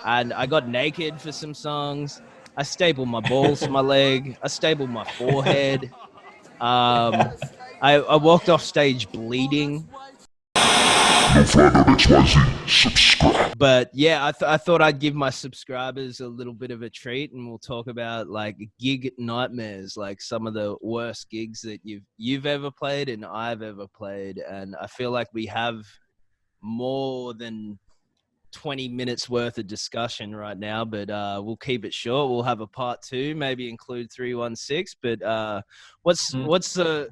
and I got naked for some songs. I stapled my balls to my leg. I stapled my forehead. Um, I walked off stage bleeding. But yeah, I thought I'd give my subscribers a little bit of a treat, and we'll talk about like gig nightmares, like some of the worst gigs that you've ever played and I've ever played. And I feel like we have more than 20 minutes worth of discussion right now, but we'll keep it short. We'll have a part 2, maybe include 316. But what's the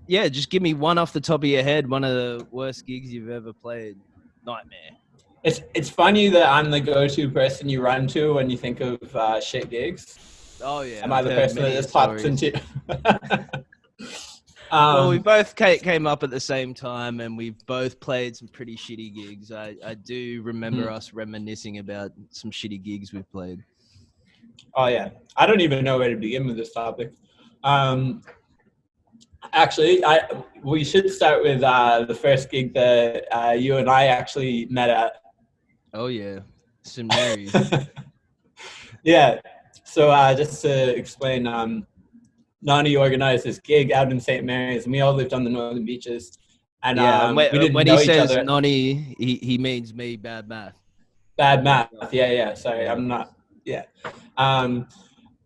just give me one off the top of your head, one of the worst gigs you've ever played. Nightmare. It's funny that I'm the go-to person you run to when you think of shit gigs. Oh yeah. Am I the person that just pops into? Well, we both came up at the same time, and we've both played some pretty shitty gigs. I do remember us reminiscing about some shitty gigs we've played. Oh yeah, I don't even know where to begin with this topic. Actually, we should start with the first gig that you and I actually met at. Oh yeah, St. Mary's. Yeah. So just to explain, Nani organized this gig out in St. Mary's, and we all lived on the northern beaches. And we didn't when know he each says other. Nani, he means me, bad math. Bad math. Yeah. Sorry, I'm not. Yeah.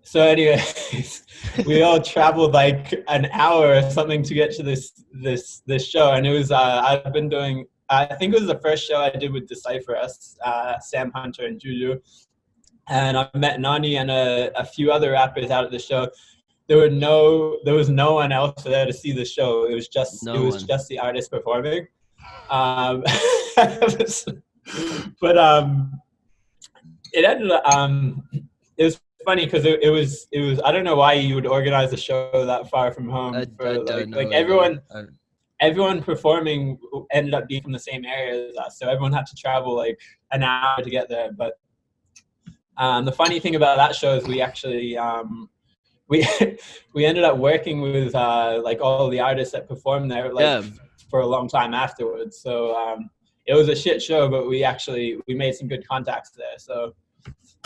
So anyways, we all traveled like an hour or something to get to this show, and it was I've been doing. I think it was the first show I did with Decipher Us, Sam Hunter and Juju, and I met Nani and a few other rappers out at the show. There was no one else there to see the show. It was just the artist performing. But it ended up. It was funny because it was I don't know why you would organize a show that far from home. Everyone performing ended up being from the same area as us, so everyone had to travel like an hour to get there. But the funny thing about that show is we actually we ended up working with like all the artists that performed there for a long time afterwards. So it was a shit show, but we made some good contacts there. So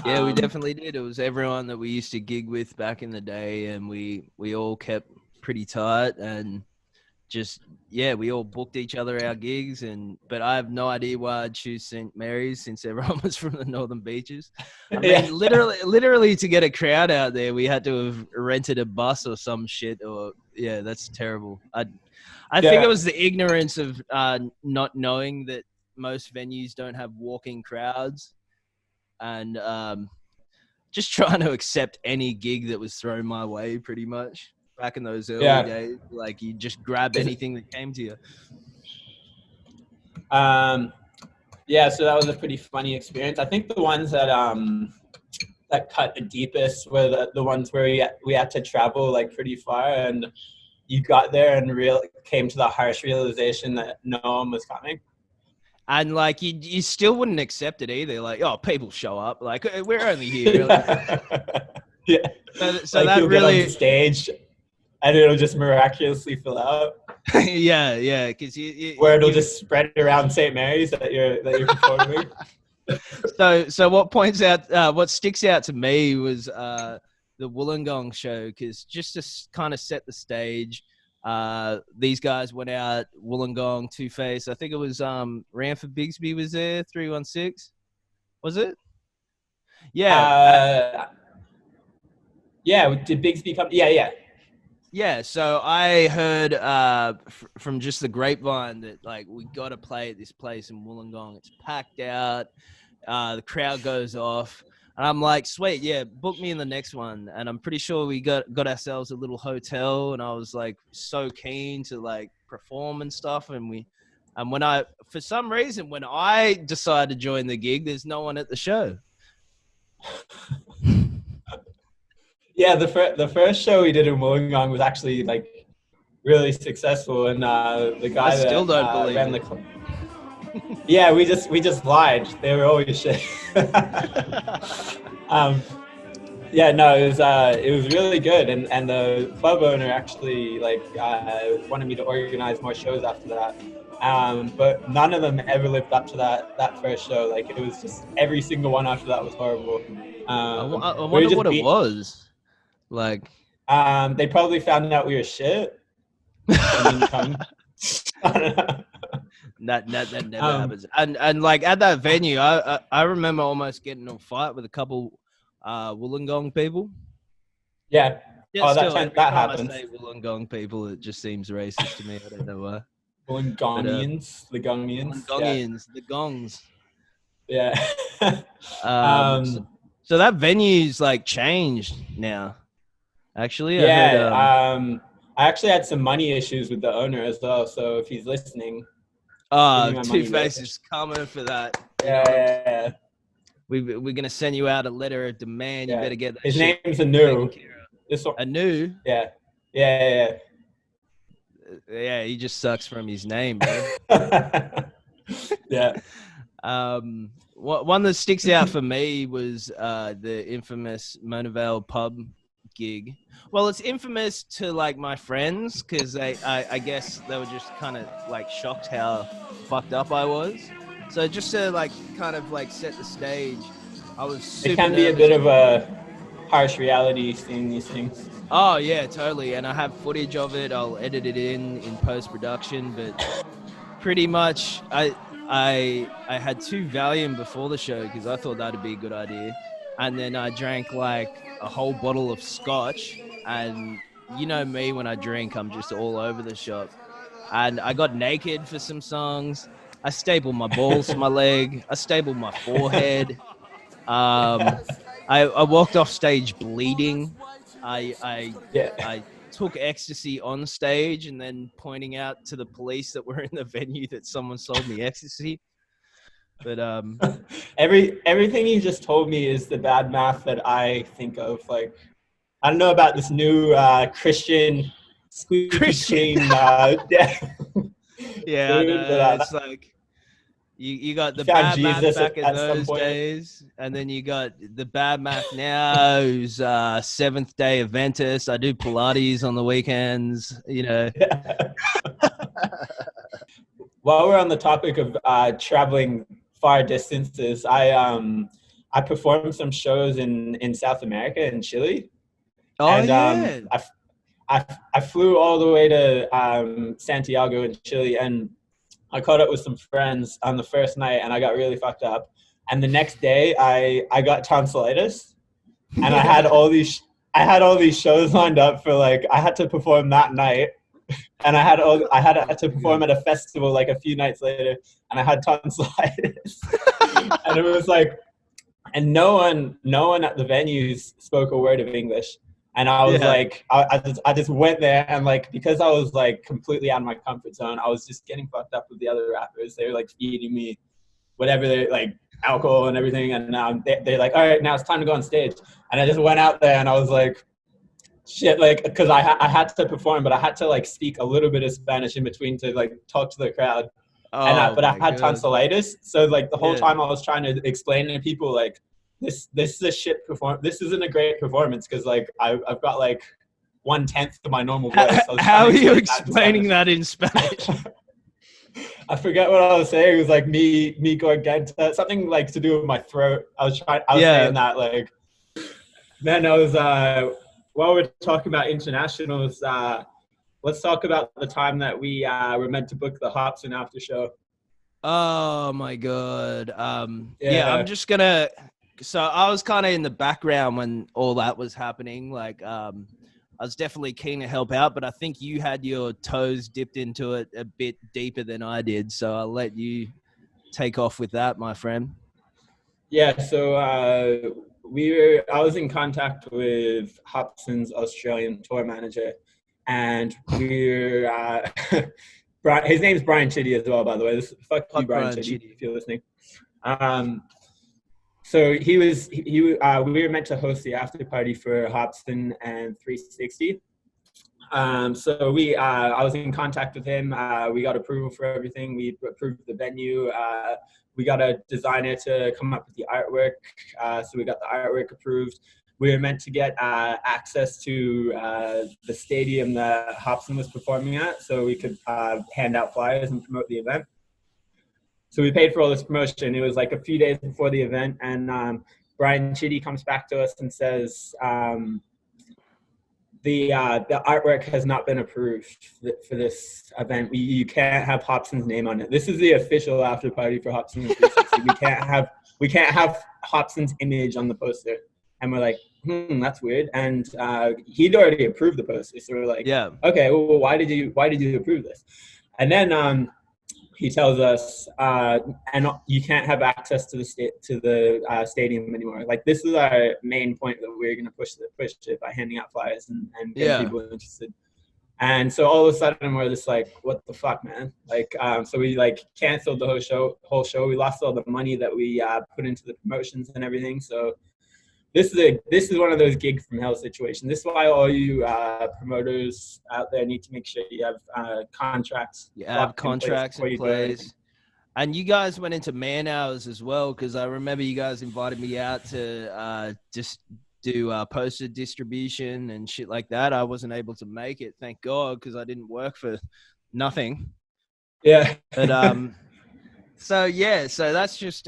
yeah, we definitely did. It was everyone that we used to gig with back in the day, and we all kept pretty tight, and just we all booked each other our gigs. But I have no idea why I'd choose St. Mary's since everyone was from the northern beaches. I mean, literally to get a crowd out there, we had to have rented a bus or some shit. Or that's terrible. I think it was the ignorance of not knowing that most venues don't have walking crowds. And just trying to accept any gig that was thrown my way, pretty much. Back in those early days, like you just grab anything that came to you. So that was a pretty funny experience. I think the ones that cut the deepest were the ones where we had to travel like pretty far, and you got there and came to the harsh realization that no one was coming. And like you still wouldn't accept it either. Like, oh, people show up. Like, we're only here. Really. So like that really get on stage, and it'll just miraculously fill out. yeah. Because where it'll just spread around St. Mary's that you're performing. So what sticks out to me was the Wollongong show, because just to kind of set the stage. These guys went out, Wollongong, Two-Face. I think it was Ranford Bigsby was there, 316. Was it? Yeah. Did Bigsby come? Yeah. Yeah, so I heard from just the grapevine that like we got to play at this place in Wollongong. It's packed out. The crowd goes off. And I'm like, sweet, book me in the next one. And I'm pretty sure we got ourselves a little hotel, and I was like so keen to like perform and stuff. And for some reason, when I decided to join the gig, there's no one at the show. Yeah, the first show we did in Wollongong was actually like really successful, and the guy still don't believe ran the club. Yeah, we just lied. They were always shit. Yeah, no, it was really good, and the club owner actually like wanted me to organize more shows after that. But none of them ever lived up to that first show. Like it was just every single one after that was horrible. I We were wonder just what it beat. was. Like, They probably found out we were shit and didn't come. I don't know. that never Um, happens. And like at that venue, I remember almost getting in a fight with a couple Wollongong people. yeah. Yeah, Oh, still every that time I happens. say Wollongong people, it just seems racist to me. I don't know why. But The Gongians. Yeah, Wollongongians, the gongs. yeah. Um, so, um, so that venue's like changed now. Actually, I heard. Yeah, I actually had some money issues with the owner as well. So if he's listening, give me my Two money, Face bitch. is coming for that. You know Yeah, what I'm yeah, saying? yeah. We're gonna send you out a letter of demand. You Yeah. better get that His shit name's taken Anu. care of. This one. Anu, Yeah, yeah, yeah, he just sucks from his name, bro. yeah. Yeah. One that sticks out for me was the infamous Monavale pub gig. Well, it's infamous to like my friends because I guess they were just kind of like shocked how fucked up I was. So just to like kind of like set the stage, I was It super can be a nervous. bit of a harsh reality seeing these things. Oh yeah, totally. And I have footage of it. I'll edit it in post production, but pretty much I had 2 Valium before the show because I thought that'd be a good idea, and then I drank like a whole bottle of scotch, and you know me, when I drink I'm just all over the shop, and I got naked for some songs. I stapled my balls to my leg. I stapled my forehead. um I walked off stage bleeding. I I Yeah. I took ecstasy on stage and then pointing out to the police that were in the venue that someone sold me ecstasy. But Everything you just told me is the bad math that I think of. Like, I don't know about this new Christian squeaky Christian, clean yeah, I dude, but know. It's like you got you the found bad math Jesus back in at some those point. days, and then you got the bad math now, who's Seventh Day Adventist. I do Pilates on the weekends, you know. Yeah. While we're on the topic of traveling far distances, I performed some shows in South America in Chile, Oh and yeah. I flew all the way to Santiago in Chile, and I caught up with some friends on the first night, and I got really fucked up. And the next day, I got tonsillitis, and I had all these shows lined up for like I had to perform that night, and I had to perform at a festival like a few nights later, and I had tonsillitis, and it was like, and no one at the venues spoke a word of English. And I was Yeah. like, I just went there, and like because I was like completely out of my comfort zone, I was just getting fucked up with the other rappers. They were like feeding me whatever they like alcohol and everything, and they're like, all right, now it's time to go on stage. And I just went out there, and I was like, shit, like because I had to perform, but I had to like speak a little bit of Spanish in between to like talk to the crowd. Oh But I my had god. tonsillitis, so like the whole Yeah. time I was trying to explain to people like this is a shit perform. This isn't a great performance because like I've got like 1/10 of my normal voice. I was trying How to are you explain that in explaining Spanish. that in Spanish? I forget what I was saying. It was like me garganta, something like to do with my throat. I was Yeah. saying that like. Then I was while we're talking about internationals, let's talk about the time that we were meant to book the Hobson after show. Oh my god. Yeah, I'm Yeah, just gonna. So I was kind of in the background when all that was happening. Like, I was definitely keen to help out, but I think you had your toes dipped into it a bit deeper than I did. So I'll let you take off with that, my friend. yeah. So I was in contact with Hobson's Australian tour manager, and we're his name's Brian Chitty as well, by the way. Fuck you, Fuck Brian Brian Chitty, Chitty. if you're listening. So we were meant to host the after party for Hobson and 360. I was in contact with him. We got approval for everything. We approved the venue. We got a designer to come up with the artwork. So we got the artwork approved. we were meant to get access to the stadium that Hobson was performing at, so we could hand out flyers and promote the event. So we paid for all this promotion. It was like a few days before the event, and Brian Chitty comes back to us and says, the artwork has not been approved for this event. You can't have Hobson's name on it. This is the official after party for Hobson 360. we can't have Hobson's image on the poster. And we're like, that's weird. And he'd already approved the poster, so we're like, yeah, okay, well, why did you approve this? And then he tells us, and you can't have access to the stadium anymore. Like, this is our main point, that we're going to push it by handing out flyers and getting people interested. And so all of a sudden we're just like, what the fuck, man? Like, so we like canceled the whole show. We lost all the money that we put into the promotions and everything. So this is one of those gig from hell situations. This is why all you promoters out there need to make sure you have contracts. You have contracts in place. And you guys went into man hours as well, because I remember you guys invited me out to just do poster distribution and shit like that. I wasn't able to make it, thank God, because I didn't work for nothing. Yeah. But so that's just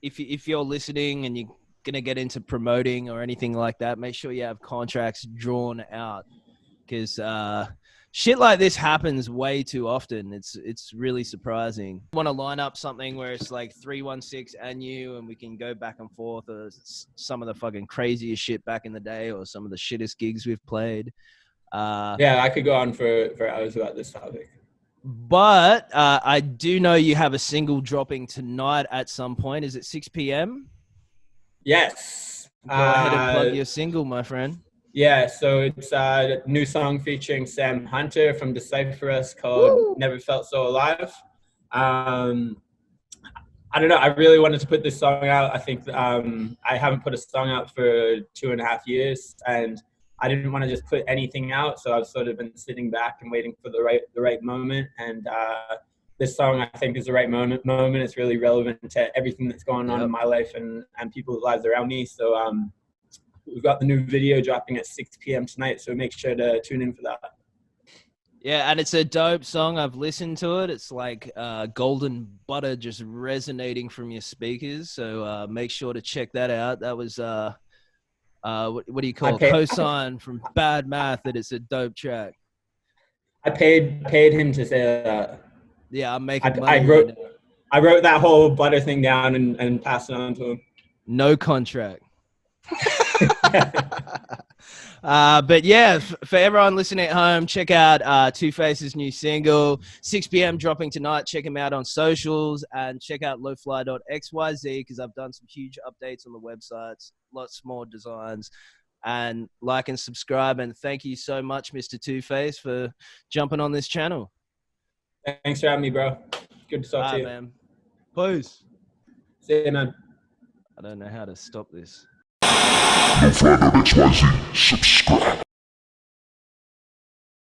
if you're listening and you're gonna get into promoting or anything like that, make sure you have contracts drawn out, because shit like this happens way too often. It's really surprising. I want to line up something where it's like 316 and you, and we can go back and forth, or some of the fucking craziest shit back in the day, or some of the shittest gigs we've played. Yeah, I could go on for hours about this topic. But I do know you have a single dropping tonight at some point. Is it 6 p.m.? Yes. Go ahead and plug your single, my friend. Yeah, so it's a new song featuring Sam Hunter from Decipher Us called Never Felt So Alive. I don't know. I really wanted to put this song out. I think I haven't put a song out for 2.5 years, and I didn't want to just put anything out. So I've sort of been sitting back and waiting for the right moment. And this song, I think, is the right moment. It's really relevant to everything that's going on in my life and people's lives around me. So we've got the new video dropping at 6 p.m. tonight, so make sure to tune in for that. Yeah, and it's a dope song. I've listened to it. It's like golden butter just resonating from your speakers. So make sure to check that out. That was, what do you call it? Cosign from Bad Math that it's a dope track. I paid him to say that. Yeah, I'm making money. I wrote that whole butter thing down and passed it on to him. No contract. But yeah, for everyone listening at home, check out Two Face's new single, 6 p.m. dropping tonight. Check him out on socials, and check out lowfly.xyz, because I've done some huge updates on the websites, lots more designs. And like and subscribe, and thank you so much, Mr. Two Face, for jumping on this channel. Thanks for having me, bro. Good to talk to you, man. Peace. See you, man. I don't know how to stop this. Subscribe.